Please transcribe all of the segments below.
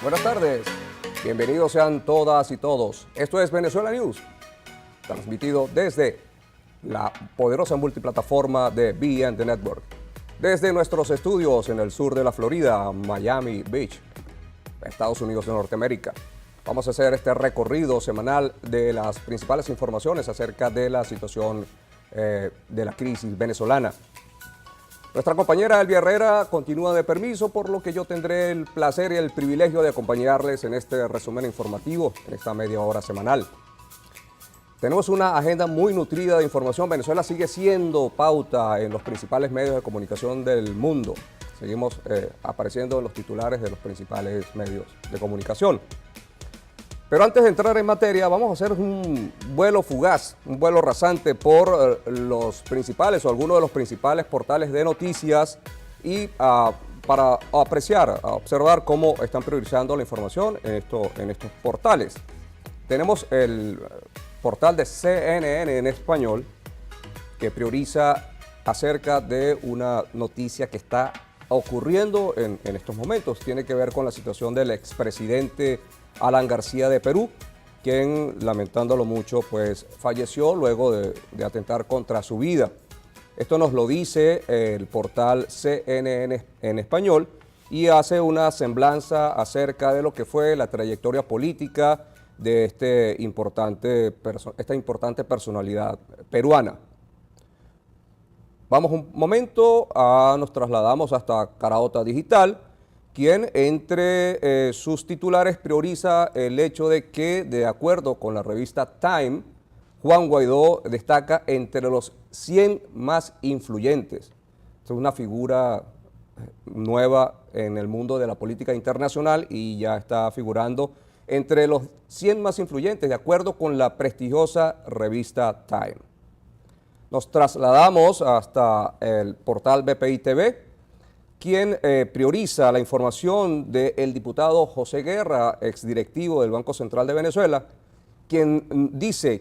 Buenas tardes, bienvenidos sean todas y todos. Esto es Venezuela News, transmitido desde la poderosa multiplataforma de BN The Network. Desde nuestros estudios en el sur de la Florida, Miami Beach, Estados Unidos de Norteamérica. Vamos a hacer este recorrido semanal de las principales informaciones acerca de la situación de la crisis venezolana. Nuestra compañera Elvia Herrera continúa de permiso, por lo que yo tendré el placer y el privilegio de acompañarles en este resumen informativo, en esta media hora semanal. Tenemos una agenda muy nutrida de información. Venezuela sigue siendo pauta en los principales medios de comunicación del mundo. Seguimos apareciendo en los titulares de los principales medios de comunicación. Pero antes de entrar en materia, vamos a hacer un vuelo fugaz, un vuelo rasante por los principales o algunos de los principales portales de noticias y para apreciar, observar cómo están priorizando la información en estos portales. Tenemos el portal de CNN en español, que prioriza acerca de una noticia que está ocurriendo en estos momentos. Tiene que ver con la situación del expresidente Alan García de Perú, quien, lamentándolo mucho, pues falleció luego de atentar contra su vida. Esto nos lo dice el portal CNN en español y hace una semblanza acerca de lo que fue la trayectoria política de esta importante personalidad peruana. Vamos un momento, nos trasladamos hasta Caraota Digital, quien entre sus titulares prioriza el hecho de que, de acuerdo con la revista Time, Juan Guaidó destaca entre los 100 más influyentes. Es una figura nueva en el mundo de la política internacional y ya está figurando entre los 100 más influyentes, de acuerdo con la prestigiosa revista Time. Nos trasladamos hasta el portal BPI TV, quien prioriza la información del diputado José Guerra, exdirectivo del Banco Central de Venezuela, quien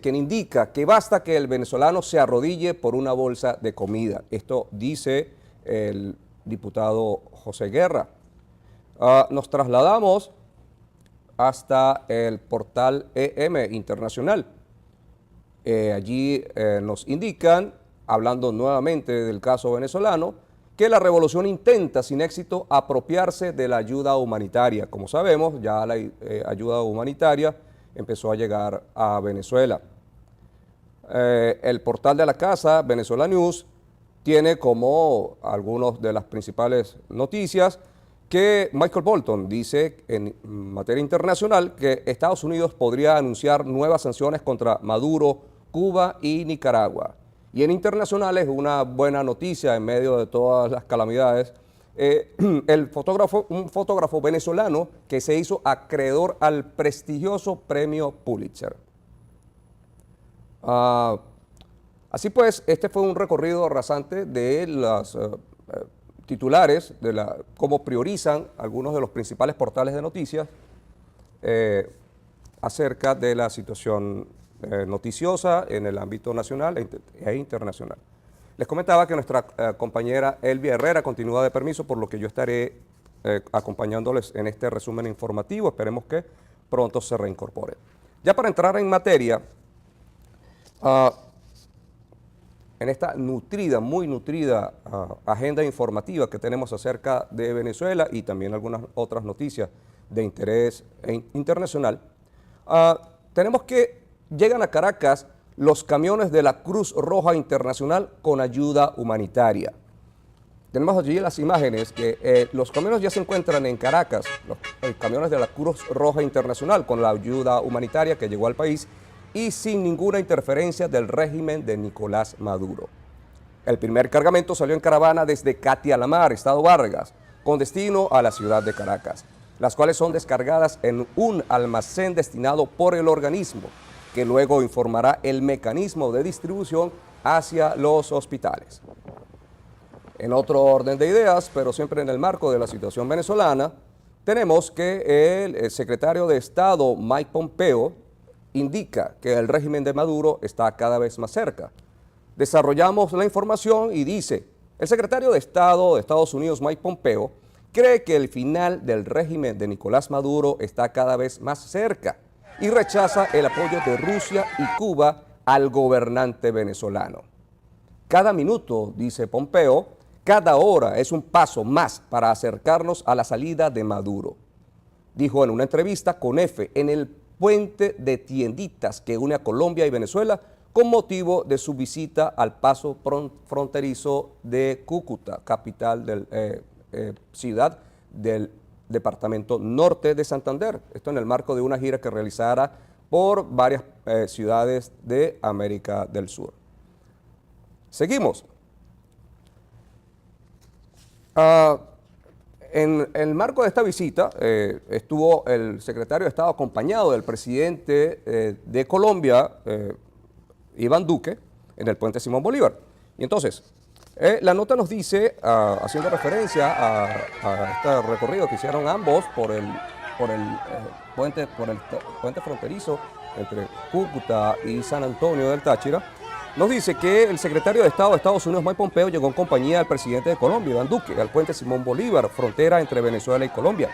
indica que basta que el venezolano se arrodille por una bolsa de comida. Esto dice el diputado José Guerra. Nos trasladamos hasta el portal EM Internacional. Allí nos indican, hablando nuevamente del caso venezolano, que la revolución intenta sin éxito apropiarse de la ayuda humanitaria. Como sabemos, ya la ayuda humanitaria empezó a llegar a Venezuela. El portal de la casa, Venezuela News, tiene como algunas de las principales noticias que Michael Bolton dice en materia internacional que Estados Unidos podría anunciar nuevas sanciones contra Maduro, Cuba y Nicaragua. Y en internacional es una buena noticia en medio de todas las calamidades. Un fotógrafo venezolano que se hizo acreedor al prestigioso premio Pulitzer. Así pues, este fue un recorrido rasante de los titulares, de cómo priorizan algunos de los principales portales de noticias acerca de la situación noticiosa en el ámbito nacional e internacional. Les comentaba que nuestra compañera Elvia Herrera continúa de permiso, por lo que yo estaré acompañándoles en este resumen informativo. Esperemos que pronto se reincorpore. Ya para entrar en materia, en esta nutrida, muy nutrida agenda informativa que tenemos acerca de Venezuela y también algunas otras noticias de interés internacional, tenemos que llegan a Caracas los camiones de la Cruz Roja Internacional con ayuda humanitaria. Tenemos allí las imágenes que los camiones ya se encuentran en Caracas, los camiones de la Cruz Roja Internacional con la ayuda humanitaria que llegó al país y sin ninguna interferencia del régimen de Nicolás Maduro. El primer cargamento salió en caravana desde Catia-la-Mar, Estado Vargas, con destino a la ciudad de Caracas, las cuales son descargadas en un almacén destinado por el organismo, que luego informará el mecanismo de distribución hacia los hospitales. En otro orden de ideas, pero siempre en el marco de la situación venezolana, tenemos que el secretario de Estado, Mike Pompeo, indica que el régimen de Maduro está cada vez más cerca. Desarrollamos la información y dice, el secretario de Estado de Estados Unidos, Mike Pompeo, cree que el final del régimen de Nicolás Maduro está cada vez más cerca y rechaza el apoyo de Rusia y Cuba al gobernante venezolano. Cada minuto, dice Pompeo, cada hora es un paso más para acercarnos a la salida de Maduro. Dijo en una entrevista con EFE en el puente de tienditas que une a Colombia y Venezuela con motivo de su visita al paso fronterizo de Cúcuta, capital del ciudad del departamento norte de Santander. Esto en el marco de una gira que realizara por varias ciudades de América del Sur. Seguimos. En el marco de esta visita estuvo el secretario de Estado acompañado del presidente de Colombia, Iván Duque, en el puente Simón Bolívar. Y entonces, la nota nos dice, haciendo referencia a este recorrido que hicieron ambos por el puente fronterizo entre Cúcuta y San Antonio del Táchira, nos dice que el secretario de Estado de Estados Unidos, Mike Pompeo, llegó en compañía del presidente de Colombia, Iván Duque, al puente Simón Bolívar, frontera entre Venezuela y Colombia.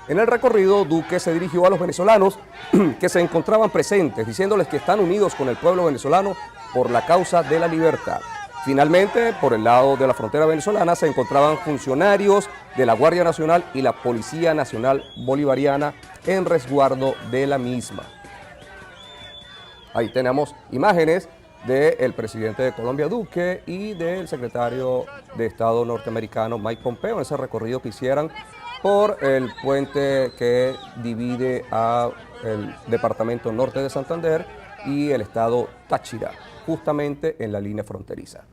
En el recorrido, Duque se dirigió a los venezolanos que se encontraban presentes, diciéndoles que están unidos con el pueblo venezolano por la causa de la libertad. Finalmente, por el lado de la frontera venezolana se encontraban funcionarios de la Guardia Nacional y la Policía Nacional Bolivariana en resguardo de la misma. Ahí tenemos imágenes del presidente de Colombia, Duque, y del secretario de Estado norteamericano, Mike Pompeo, en ese recorrido que hicieran por el puente que divide el departamento norte de Santander y el estado Táchira, justamente en la línea fronteriza.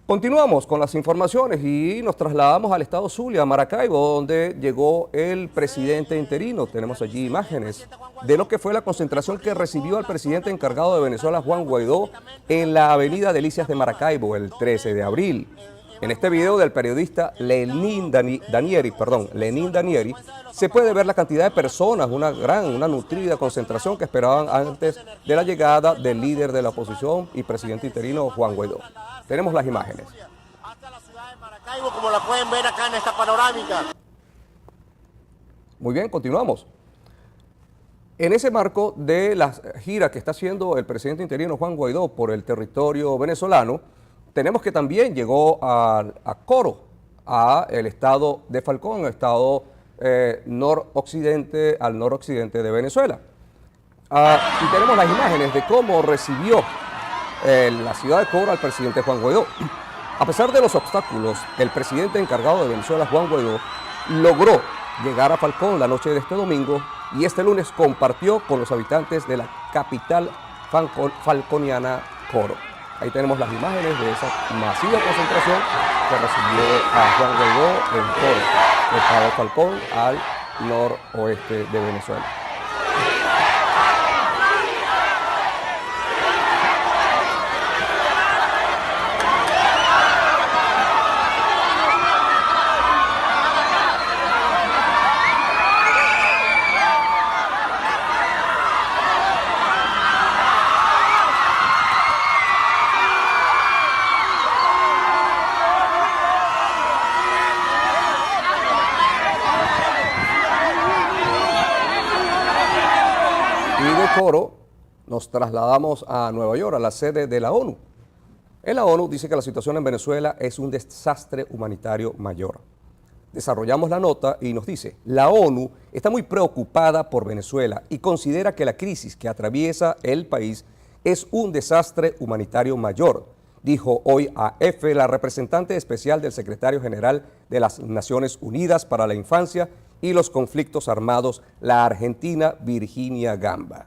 Continuamos con las informaciones y nos trasladamos al estado Zulia, Maracaibo, donde llegó el presidente interino. Tenemos allí imágenes de lo que fue la concentración que recibió al presidente encargado de Venezuela, Juan Guaidó, en la avenida Delicias de Maracaibo el 13 de abril. En este video del periodista Lenín Danieri, se puede ver la cantidad de personas, una nutrida concentración que esperaban antes de la llegada del líder de la oposición y presidente interino, Juan Guaidó. Tenemos las imágenes. Hasta la ciudad de Maracaibo, como la pueden ver acá en esta panorámica. Muy bien, continuamos. En ese marco de la gira que está haciendo el presidente interino Juan Guaidó por el territorio venezolano, tenemos que también llegó a Coro, el estado de Falcón, el estado al noroccidente de Venezuela. Y tenemos las imágenes de cómo recibió la ciudad de Coro al presidente Juan Guaidó. A pesar de los obstáculos, el presidente encargado de Venezuela, Juan Guaidó, logró llegar a Falcón la noche de este domingo y este lunes compartió con los habitantes de la capital falconiana, Coro. Ahí tenemos las imágenes de esa masiva concentración que recibió a Juan Guaidó en Coro, el estado Falcón, al noroeste de Venezuela. Coro, nos trasladamos a Nueva York, a la sede de la ONU. En la ONU dice que la situación en Venezuela es un desastre humanitario mayor. Desarrollamos la nota y nos dice, la ONU está muy preocupada por Venezuela y considera que la crisis que atraviesa el país es un desastre humanitario mayor, dijo hoy a EFE la representante especial del secretario general de las Naciones Unidas para la Infancia y los Conflictos Armados, la argentina Virginia Gamba.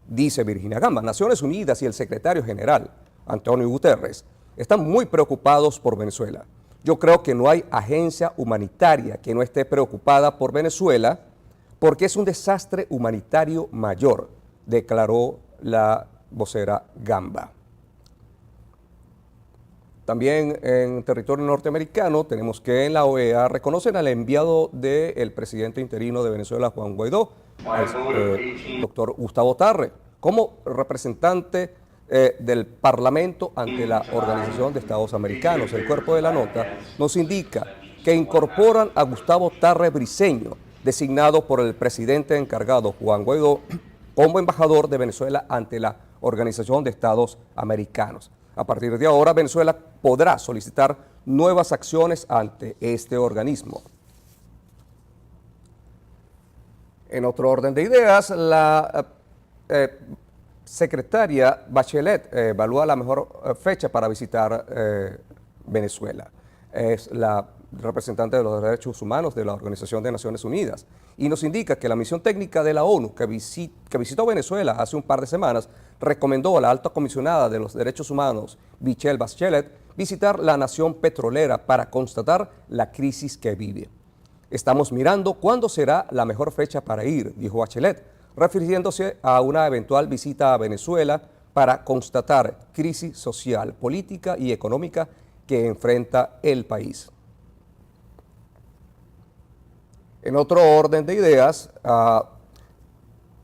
Dice Virginia Gamba, Naciones Unidas y el secretario general, Antonio Guterres, están muy preocupados por Venezuela. Yo creo que no hay agencia humanitaria que no esté preocupada por Venezuela porque es un desastre humanitario mayor, declaró la vocera Gamba. También en territorio norteamericano tenemos que en la OEA reconocen al enviado del presidente interino de Venezuela, Juan Guaidó, el doctor Gustavo Tarre, como representante del Parlamento ante la Organización de Estados Americanos. El cuerpo de la nota nos indica que incorporan a Gustavo Tarre Briceño, designado por el presidente encargado Juan Guaidó como embajador de Venezuela ante la Organización de Estados Americanos. A partir de ahora, Venezuela podrá solicitar nuevas acciones ante este organismo. En otro orden de ideas, la secretaria Bachelet evalúa la mejor fecha para visitar Venezuela. Es la representante de los derechos humanos de la Organización de Naciones Unidas y nos indica que la misión técnica de la ONU que visitó Venezuela hace un par de semanas recomendó a la alta comisionada de los derechos humanos, Michelle Bachelet, visitar la nación petrolera para constatar la crisis que vive. Estamos mirando cuándo será la mejor fecha para ir, dijo Bachelet, refiriéndose a una eventual visita a Venezuela para constatar crisis social, política y económica que enfrenta el país. En otro orden de ideas,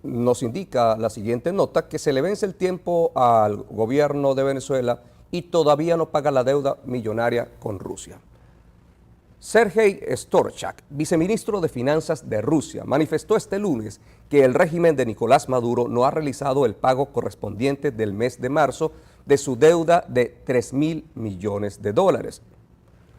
nos indica la siguiente nota que se le vence el tiempo al gobierno de Venezuela y todavía no paga la deuda millonaria con Rusia. Sergei Storchak, viceministro de Finanzas de Rusia, manifestó este lunes que el régimen de Nicolás Maduro no ha realizado el pago correspondiente del mes de marzo de su deuda de $3.000 millones.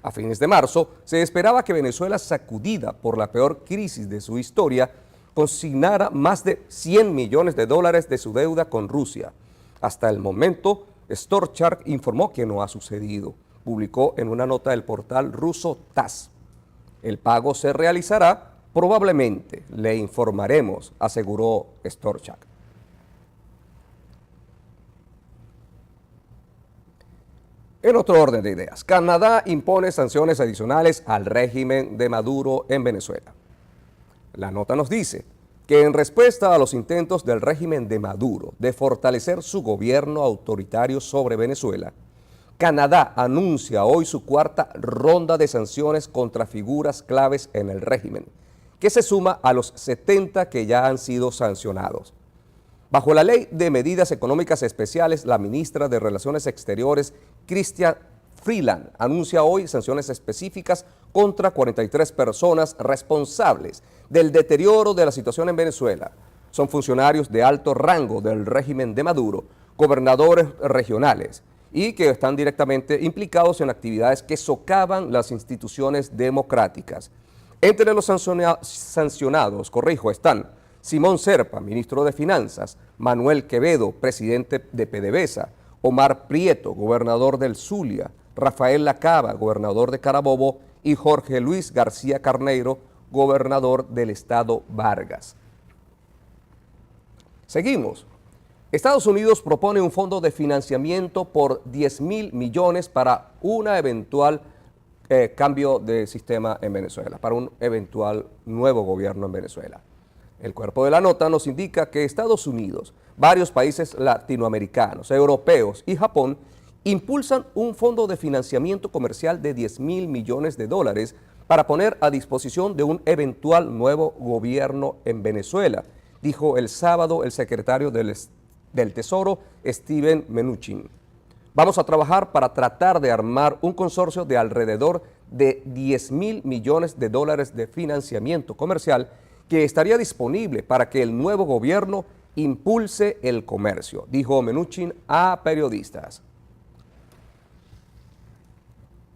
A fines de marzo, se esperaba que Venezuela, sacudida por la peor crisis de su historia, consignara más de $100 millones de su deuda con Rusia. Hasta el momento, Storchak informó que no ha sucedido. Publicó en una nota del portal ruso TASS. El pago se realizará probablemente, le informaremos, aseguró Storchak. En otro orden de ideas, Canadá impone sanciones adicionales al régimen de Maduro en Venezuela. La nota nos dice que en respuesta a los intentos del régimen de Maduro de fortalecer su gobierno autoritario sobre Venezuela, Canadá anuncia hoy su cuarta ronda de sanciones contra figuras claves en el régimen, que se suma a los 70 que ya han sido sancionados. Bajo la Ley de Medidas Económicas Especiales, la ministra de Relaciones Exteriores, Chrystia Freeland, anuncia hoy sanciones específicas contra 43 personas responsables del deterioro de la situación en Venezuela. Son funcionarios de alto rango del régimen de Maduro, gobernadores regionales, y que están directamente implicados en actividades que socavan las instituciones democráticas. Entre los sancionados, están Simón Serpa, ministro de Finanzas, Manuel Quevedo, presidente de PDVSA, Omar Prieto, gobernador del Zulia, Rafael Lacaba, gobernador de Carabobo, y Jorge Luis García Carneiro, gobernador del estado Vargas. Seguimos. Estados Unidos propone un fondo de financiamiento por $10.000 millones para un eventual cambio de sistema en Venezuela, para un eventual nuevo gobierno en Venezuela. El cuerpo de la nota nos indica que Estados Unidos, varios países latinoamericanos, europeos y Japón impulsan un fondo de financiamiento comercial de $10.000 millones para poner a disposición de un eventual nuevo gobierno en Venezuela, dijo el sábado el secretario del Tesoro, Steven Mnuchin. Vamos a trabajar para tratar de armar un consorcio de alrededor de $10.000 millones de financiamiento comercial que estaría disponible para que el nuevo gobierno impulse el comercio, dijo Mnuchin a periodistas.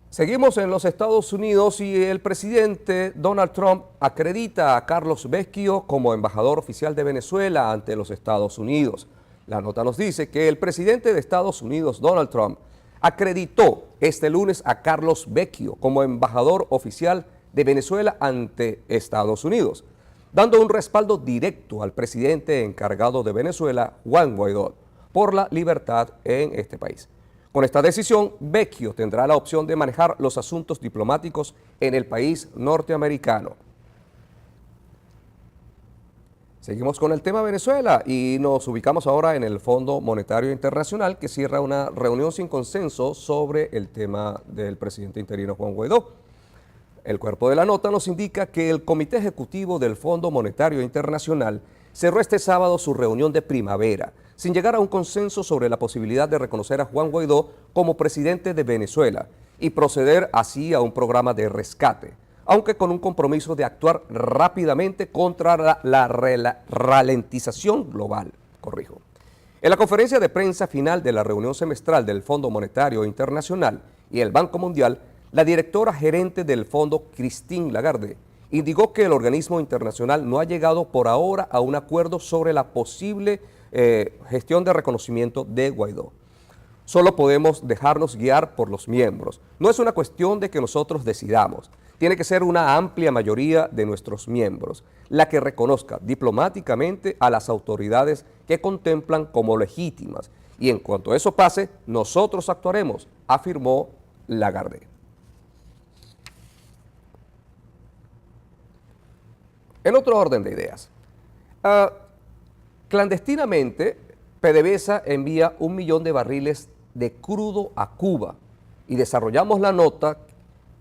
Seguimos en los Estados Unidos y el presidente Donald Trump acredita a Carlos Vecchio como embajador oficial de Venezuela ante los Estados Unidos. La nota nos dice que el presidente de Estados Unidos, Donald Trump, acreditó este lunes a Carlos Vecchio como embajador oficial de Venezuela ante Estados Unidos, dando un respaldo directo al presidente encargado de Venezuela, Juan Guaidó, por la libertad en este país. Con esta decisión, Vecchio tendrá la opción de manejar los asuntos diplomáticos en el país norteamericano. Seguimos con el tema Venezuela y nos ubicamos ahora en el Fondo Monetario Internacional, que cierra una reunión sin consenso sobre el tema del presidente interino Juan Guaidó. El cuerpo de la nota nos indica que el Comité Ejecutivo del Fondo Monetario Internacional cerró este sábado su reunión de primavera, sin llegar a un consenso sobre la posibilidad de reconocer a Juan Guaidó como presidente de Venezuela y proceder así a un programa de rescate, aunque con un compromiso de actuar rápidamente contra la ralentización global. Corrijo. En la conferencia de prensa final de la reunión semestral del Fondo Monetario Internacional y el Banco Mundial, la directora gerente del fondo, Christine Lagarde, indicó que el organismo internacional no ha llegado por ahora a un acuerdo sobre la posible gestión de reconocimiento de Guaidó. Solo podemos dejarnos guiar por los miembros. No es una cuestión de que nosotros decidamos. Tiene que ser una amplia mayoría de nuestros miembros la que reconozca diplomáticamente a las autoridades que contemplan como legítimas. Y en cuanto eso pase, nosotros actuaremos, afirmó Lagarde. En otro orden de ideas, clandestinamente, PDVSA envía 1 millón de barriles de crudo a Cuba y desarrollamos la nota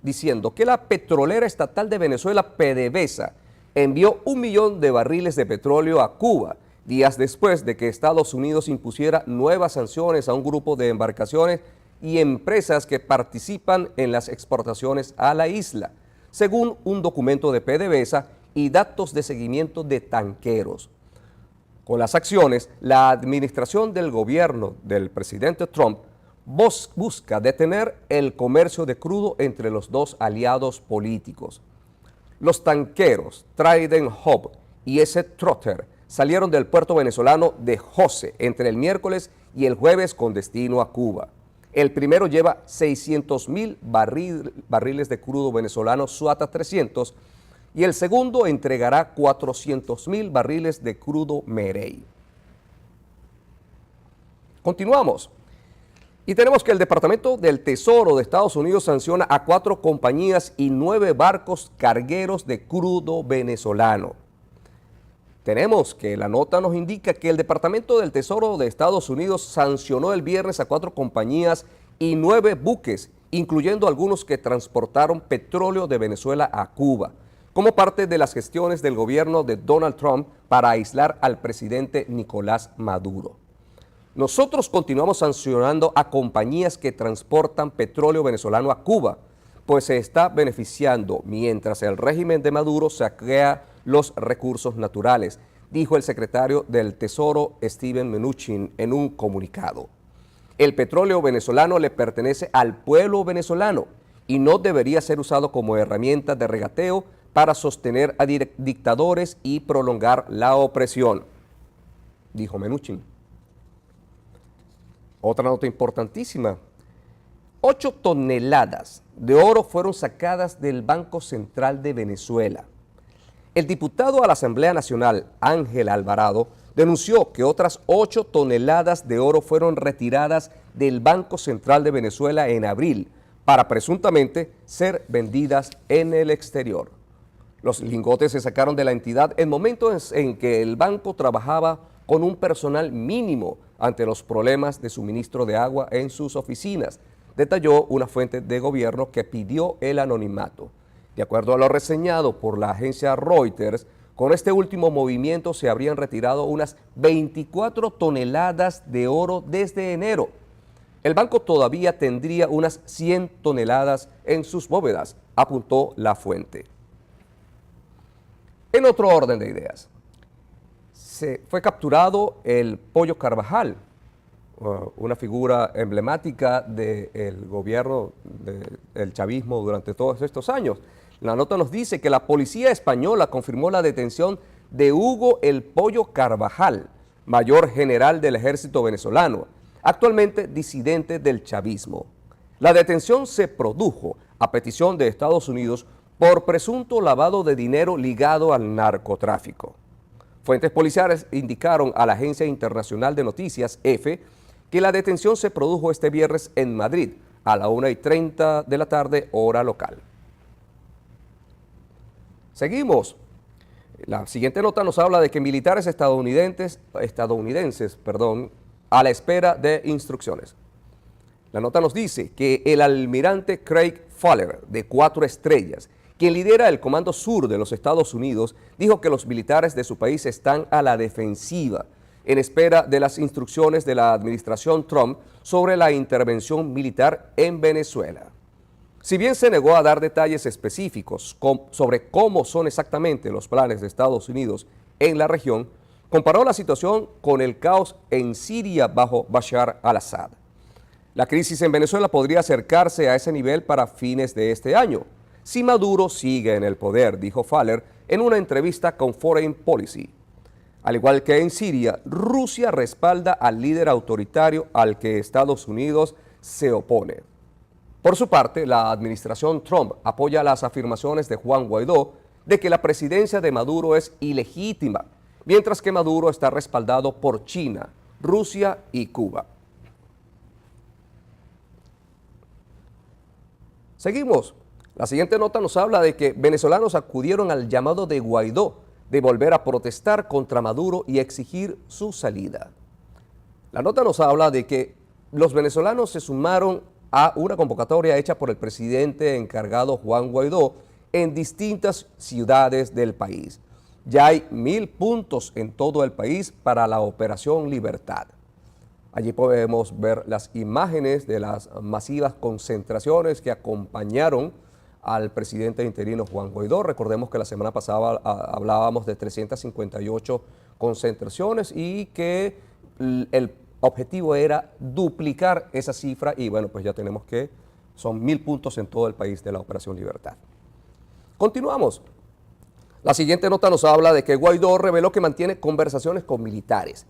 diciendo que la petrolera estatal de Venezuela, PDVSA, envió 1 millón de barriles de petróleo a Cuba días después de que Estados Unidos impusiera nuevas sanciones a un grupo de embarcaciones y empresas que participan en las exportaciones a la isla, según un documento de PDVSA y datos de seguimiento de tanqueros. Con las acciones, la administración del gobierno del presidente Trump busca detener el comercio de crudo entre los dos aliados políticos. Los tanqueros Trident Hope y S. Trotter salieron del puerto venezolano de Jose entre el miércoles y el jueves con destino a Cuba. El primero lleva 600,000 barriles de crudo venezolano Suata 300 y el segundo entregará 400,000 barriles de crudo Merey. Continuamos. Y tenemos que el Departamento del Tesoro de Estados Unidos sanciona a 4 compañías y 9 barcos cargueros de crudo venezolano. Tenemos que la nota nos indica que el Departamento del Tesoro de Estados Unidos sancionó el viernes a 4 compañías y 9 buques, incluyendo algunos que transportaron petróleo de Venezuela a Cuba, como parte de las gestiones del gobierno de Donald Trump para aislar al presidente Nicolás Maduro. Nosotros continuamos sancionando a compañías que transportan petróleo venezolano a Cuba, pues se está beneficiando mientras el régimen de Maduro saquea los recursos naturales, dijo el secretario del Tesoro Steven Mnuchin en un comunicado. El petróleo venezolano le pertenece al pueblo venezolano y no debería ser usado como herramienta de regateo para sostener a dictadores y prolongar la opresión, dijo Mnuchin. Otra nota importantísima. 8 toneladas de oro fueron sacadas del Banco Central de Venezuela. El diputado a la Asamblea Nacional, Ángel Alvarado, denunció que otras 8 toneladas de oro fueron retiradas del Banco Central de Venezuela en abril para presuntamente ser vendidas en el exterior. Los lingotes se sacaron de la entidad en momentos en que el banco trabajaba con un personal mínimo ante los problemas de suministro de agua en sus oficinas, detalló una fuente de gobierno que pidió el anonimato. De acuerdo a lo reseñado por la agencia Reuters, con este último movimiento se habrían retirado unas 24 toneladas de oro desde enero. El banco todavía tendría unas 100 toneladas en sus bóvedas, apuntó la fuente. En otro orden de ideas, fue capturado el Pollo Carvajal, una figura emblemática del gobierno del chavismo durante todos estos años. La nota nos dice que la policía española confirmó la detención de Hugo el Pollo Carvajal, mayor general del ejército venezolano, actualmente disidente del chavismo. La detención se produjo a petición de Estados Unidos por presunto lavado de dinero ligado al narcotráfico. Fuentes policiales indicaron a la Agencia Internacional de Noticias, EFE, que la detención se produjo este viernes en Madrid a la 1:30 de la tarde, hora local. Seguimos. La siguiente nota nos habla de que militares estadounidenses, a la espera de instrucciones. La nota nos dice que el almirante Craig Fowler, de 4 estrellas, quien lidera el Comando Sur de los Estados Unidos, dijo que los militares de su país están a la defensiva en espera de las instrucciones de la administración Trump sobre la intervención militar en Venezuela. Si bien se negó a dar detalles específicos sobre cómo son exactamente los planes de Estados Unidos en la región, comparó la situación con el caos en Siria bajo Bashar al-Assad. La crisis en Venezuela podría acercarse a ese nivel para fines de este año, si Maduro sigue en el poder, dijo Faller en una entrevista con Foreign Policy. Al igual que en Siria, Rusia respalda al líder autoritario al que Estados Unidos se opone. Por su parte, la administración Trump apoya las afirmaciones de Juan Guaidó de que la presidencia de Maduro es ilegítima, mientras que Maduro está respaldado por China, Rusia y Cuba. Seguimos. La siguiente nota nos habla de que venezolanos acudieron al llamado de Guaidó de volver a protestar contra Maduro y exigir su salida. La nota nos habla de que los venezolanos se sumaron a una convocatoria hecha por el presidente encargado Juan Guaidó en distintas ciudades del país. Ya hay 1.000 puntos en todo el país para la Operación Libertad. Allí podemos ver las imágenes de las masivas concentraciones que acompañaron al presidente interino Juan Guaidó. Recordemos que la semana pasada hablábamos de 358 concentraciones y que el objetivo era duplicar esa cifra y bueno, pues ya tenemos que son 1.000 puntos en todo el país de la Operación Libertad. Continuamos. La siguiente nota nos habla de que Guaidó reveló que mantiene conversaciones con militares.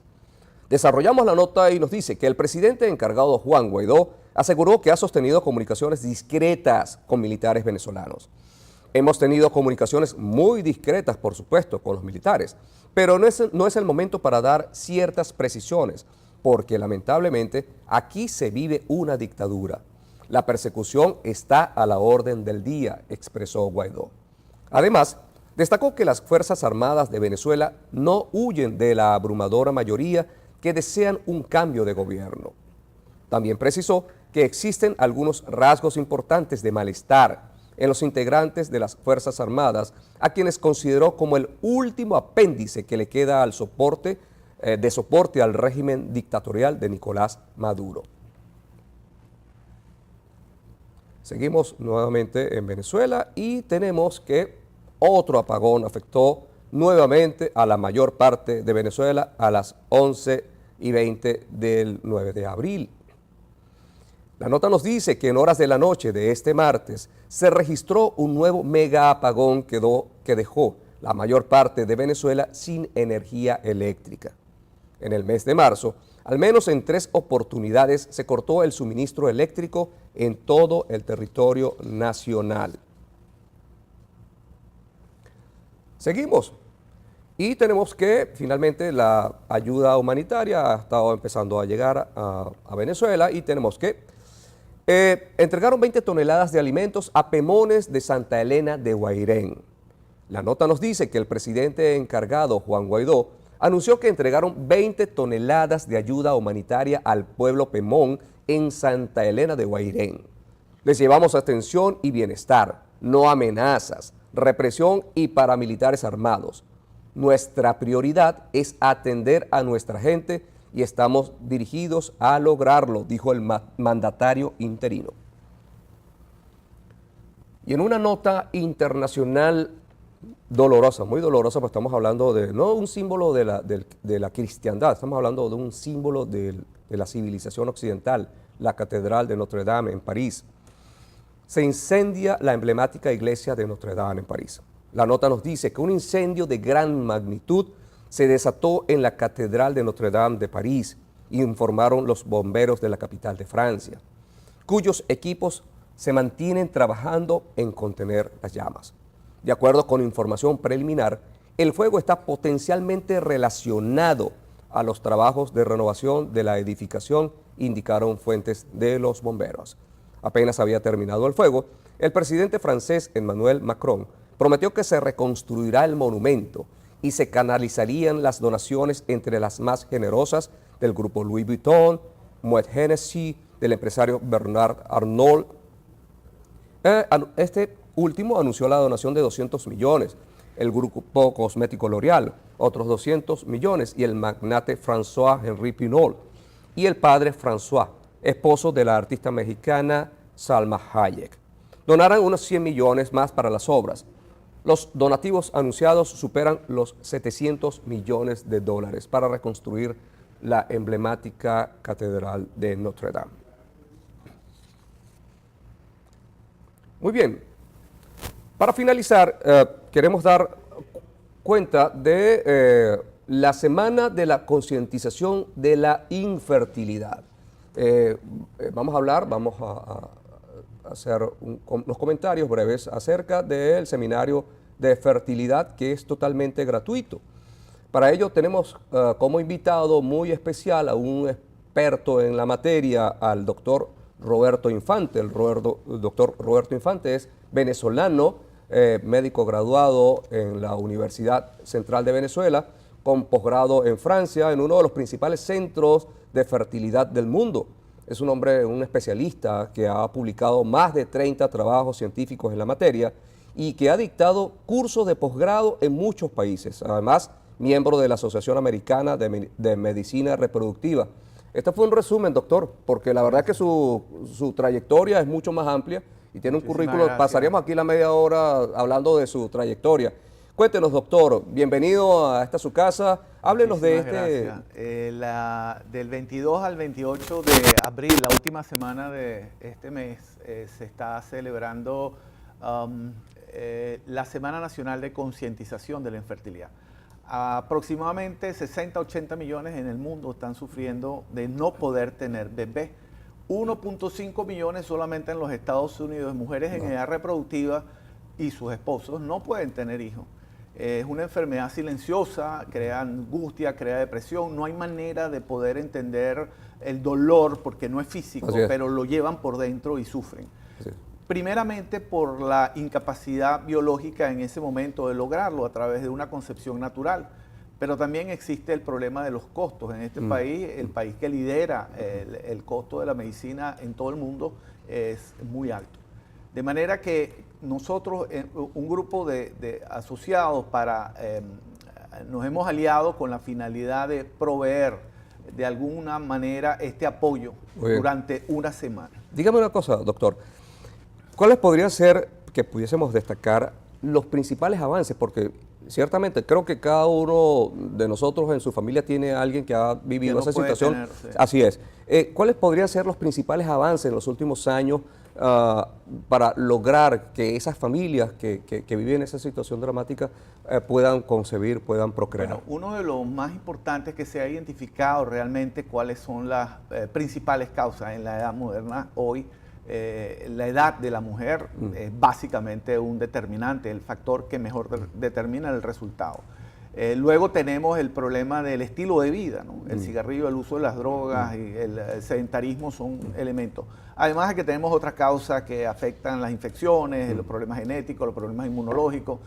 Desarrollamos la nota y nos dice que el presidente encargado Juan Guaidó aseguró que ha sostenido comunicaciones discretas con militares venezolanos. Hemos tenido comunicaciones muy discretas, por supuesto, con los militares, pero no es el momento para dar ciertas precisiones, porque lamentablemente aquí se vive una dictadura. La persecución está a la orden del día, expresó Guaidó. Además, destacó que las Fuerzas Armadas de Venezuela no huyen de la abrumadora mayoría que desean un cambio de gobierno. También precisó que existen algunos rasgos importantes de malestar en los integrantes de las Fuerzas Armadas, a quienes consideró como el último apéndice que le queda al soporte al régimen dictatorial de Nicolás Maduro. Seguimos nuevamente en Venezuela y tenemos que otro apagón afectó nuevamente a la mayor parte de Venezuela a las 11:20 del 9 de abril. La nota nos dice que en horas de la noche de este martes se registró un nuevo mega apagón que dejó la mayor parte de Venezuela sin energía eléctrica. En el mes de marzo, al menos en 3 oportunidades se cortó el suministro eléctrico en todo el territorio nacional. Seguimos. Y tenemos que finalmente la ayuda humanitaria ha estado empezando a llegar a Venezuela y tenemos que entregaron 20 toneladas de alimentos a Pemones de Santa Elena de Guairén. La nota nos dice que el presidente encargado, Juan Guaidó, anunció que entregaron 20 toneladas de ayuda humanitaria al pueblo Pemón en Santa Elena de Guairén. Les llevamos atención y bienestar, no amenazas, represión y paramilitares armados. Nuestra prioridad es atender a nuestra gente y estamos dirigidos a lograrlo, dijo el mandatario interino. Y en una nota internacional dolorosa, muy dolorosa, pues estamos hablando de no un símbolo de la cristiandad, estamos hablando de un símbolo de la civilización occidental, la Catedral de Notre Dame en París. Se incendia la emblemática iglesia de Notre Dame en París. La nota nos dice que un incendio de gran magnitud se desató en la Catedral de Notre Dame de París, informaron los bomberos de la capital de Francia, cuyos equipos se mantienen trabajando en contener las llamas. De acuerdo con información preliminar, el fuego está potencialmente relacionado a los trabajos de renovación de la edificación, indicaron fuentes de los bomberos. Apenas había terminado el fuego, el presidente francés Emmanuel Macron prometió que se reconstruirá el monumento y se canalizarían las donaciones entre las más generosas del grupo Louis Vuitton, Moet Hennessy, del empresario Bernard Arnault. Este último anunció la donación de 200 millones, el grupo cosmético L'Oréal, otros 200 millones, y el magnate François-Henri Pinault, y el padre François, esposo de la artista mexicana Salma Hayek. donarán unos 100 millones más para las obras. Los donativos anunciados superan los 700 millones de dólares para reconstruir la emblemática Catedral de Notre Dame. Muy bien, para finalizar, queremos dar cuenta de la Semana de la Concientización de la Infertilidad. Vamos a hacer los comentarios breves acerca del seminario de fertilidad, que es totalmente gratuito. Para ello tenemos como invitado muy especial a un experto en la materia, al doctor Roberto Infante. El doctor Roberto Infante es venezolano, médico graduado en la Universidad Central de Venezuela, con posgrado en Francia, en uno de los principales centros de fertilidad del mundo. Es un hombre, un especialista que ha publicado más de 30 trabajos científicos en la materia y que ha dictado cursos de posgrado en muchos países. Además, miembro de la Asociación Americana de Medicina Reproductiva. Este fue un resumen, doctor, porque la verdad es que su trayectoria es mucho más amplia y tiene un currículo. Gracias. Pasaríamos aquí la media hora hablando de su trayectoria. Cuéntenos, doctor, bienvenido a esta su casa. Háblenos de del 22 al 28 de abril, la última semana de este mes, se está celebrando la Semana Nacional de Concientización de la Infertilidad. Aproximadamente 60-80 millones en el mundo están sufriendo de no poder tener bebé. 1.5 millones solamente en los Estados Unidos de mujeres en edad reproductiva y sus esposos no pueden tener hijos. Es una enfermedad silenciosa, crea angustia, crea depresión. No hay manera de poder entender el dolor porque no es físico, pero lo llevan por dentro y sufren. Primeramente por la incapacidad biológica en ese momento de lograrlo a través de una concepción natural. Pero también existe el problema de los costos. En este país, el país que lidera el costo de la medicina en todo el mundo es muy alto. De manera que nosotros, un grupo de asociados, nos hemos aliado con la finalidad de proveer de alguna manera este apoyo durante una semana. Dígame una cosa, doctor. ¿Cuáles podrían ser, que pudiésemos destacar, los principales avances? Porque ciertamente creo que cada uno de nosotros en su familia tiene a alguien que ha vivido esa situación. Así es. ¿Cuáles podrían ser los principales avances en los últimos años para lograr que esas familias que viven esa situación dramática puedan concebir, puedan procrear? Bueno, uno de los más importantes que se ha identificado realmente cuáles son las principales causas en la edad moderna hoy. La edad de la mujer es básicamente un determinante, el factor que mejor determina el resultado. Luego tenemos el problema del estilo de vida, ¿no? El cigarrillo, el uso de las drogas y el sedentarismo son elementos. Además de que tenemos otras causas que afectan las infecciones, los problemas genéticos, los problemas inmunológicos.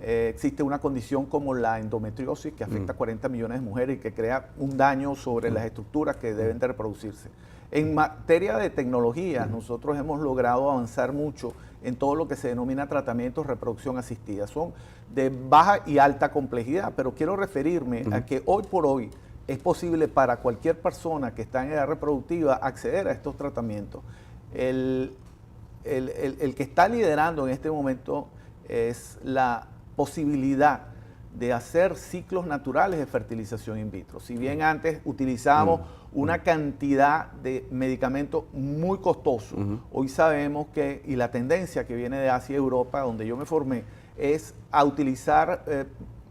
Existe una condición como la endometriosis que afecta a 40 millones de mujeres y que crea un daño sobre las estructuras que deben de reproducirse. En materia de tecnología, nosotros hemos logrado avanzar mucho en todo lo que se denomina tratamientos de reproducción asistida. Son de baja y alta complejidad, pero quiero referirme a que hoy por hoy es posible para cualquier persona que está en edad reproductiva acceder a estos tratamientos. El que está liderando en este momento es la posibilidad de hacer ciclos naturales de fertilización in vitro. Si bien antes utilizábamos una cantidad de medicamentos muy costosos, hoy sabemos que, y la tendencia que viene de Asia y Europa, donde yo me formé, es a utilizar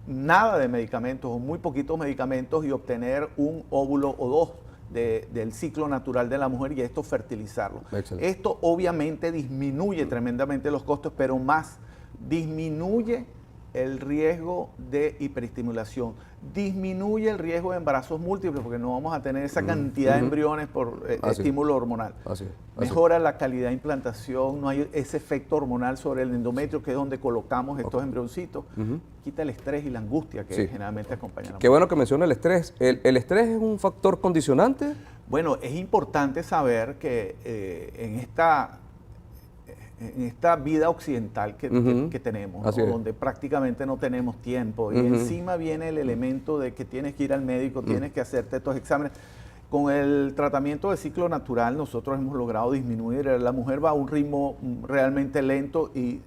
nada de medicamentos o muy poquitos medicamentos y obtener un óvulo o dos del ciclo natural de la mujer y esto fertilizarlo. Excelente. Esto obviamente disminuye tremendamente los costos, pero más disminuye el riesgo de hiperestimulación, disminuye el riesgo de embarazos múltiples porque no vamos a tener esa cantidad de embriones por estímulo hormonal. Mejora la calidad de implantación, no hay ese efecto hormonal sobre el endometrio que es donde colocamos estos embrioncitos. Quita el estrés y la angustia que generalmente acompañan. Qué bueno que menciona el estrés. ¿El estrés es un factor condicionante? Bueno, es importante saber que en esta vida occidental que tenemos, ¿no? Donde prácticamente no tenemos tiempo y encima viene el elemento de que tienes que ir al médico, tienes que hacerte estos exámenes. Con el tratamiento de ciclo natural nosotros hemos logrado disminuir. La mujer va a un ritmo realmente lento y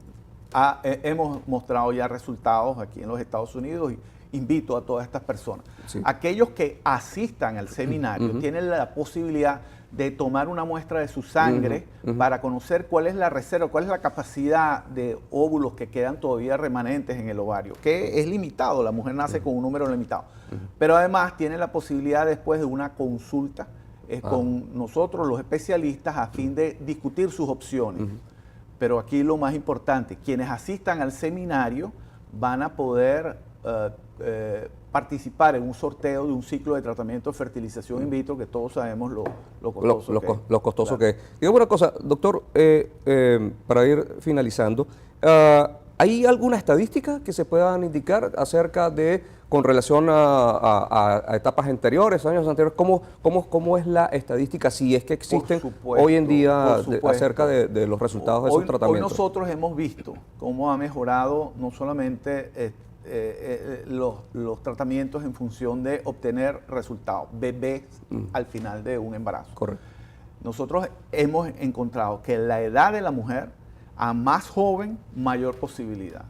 hemos mostrado ya resultados aquí en los Estados Unidos y invito a todas estas personas. Sí. Aquellos que asistan al seminario tienen la posibilidad de tomar una muestra de su sangre para conocer cuál es la reserva, cuál es la capacidad de óvulos que quedan todavía remanentes en el ovario, que es limitado, la mujer nace con un número limitado. Pero además tiene la posibilidad después de una consulta con nosotros, los especialistas, a fin de discutir sus opciones. Pero aquí lo más importante, quienes asistan al seminario van a poder participar en un sorteo de un ciclo de tratamiento de fertilización in vitro, que todos sabemos lo costoso que es. Dígame una cosa, doctor, para ir finalizando, ¿hay alguna estadística que se puedan indicar acerca de, con relación a etapas anteriores, años anteriores, cómo es la estadística, si es que existen hoy en día acerca de los resultados de esos tratamientos? Hoy nosotros hemos visto cómo ha mejorado no solamente los tratamientos en función de obtener resultados, bebés al final de un embarazo. Correcto. Nosotros hemos encontrado que la edad de la mujer, a más joven, mayor posibilidad.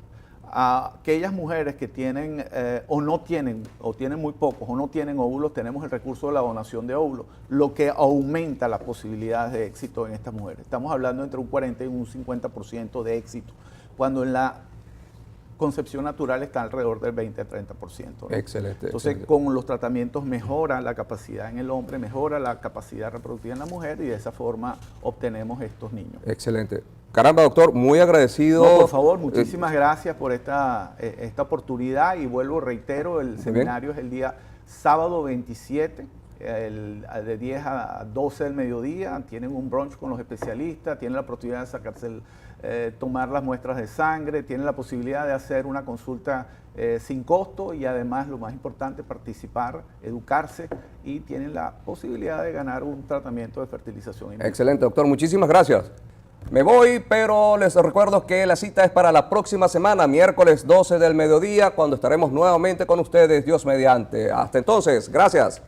A aquellas mujeres que tienen o no tienen, o tienen muy pocos, o no tienen óvulos, tenemos el recurso de la donación de óvulos, lo que aumenta las posibilidades de éxito en estas mujeres. Estamos hablando entre un 40 y un 50% de éxito, cuando en la concepción natural está alrededor del 20-30%. ¿no? Excelente. Entonces, excelente. con los tratamientos mejora la capacidad en el hombre, mejora la capacidad reproductiva en la mujer y de esa forma obtenemos estos niños. Excelente. Caramba, doctor, muy agradecido. No, por favor, muchísimas gracias por esta oportunidad y vuelvo, reitero, el seminario es el día sábado 27, de 10 a 12 del mediodía, tienen un brunch con los especialistas, tienen la oportunidad de sacarse tomar las muestras de sangre, tienen la posibilidad de hacer una consulta sin costo y además, lo más importante, participar, educarse y tienen la posibilidad de ganar un tratamiento de fertilización in vitro. Excelente, doctor, muchísimas gracias. Me voy, pero les recuerdo que la cita es para la próxima semana, miércoles 12 del mediodía, cuando estaremos nuevamente con ustedes, Dios mediante. Hasta entonces, gracias.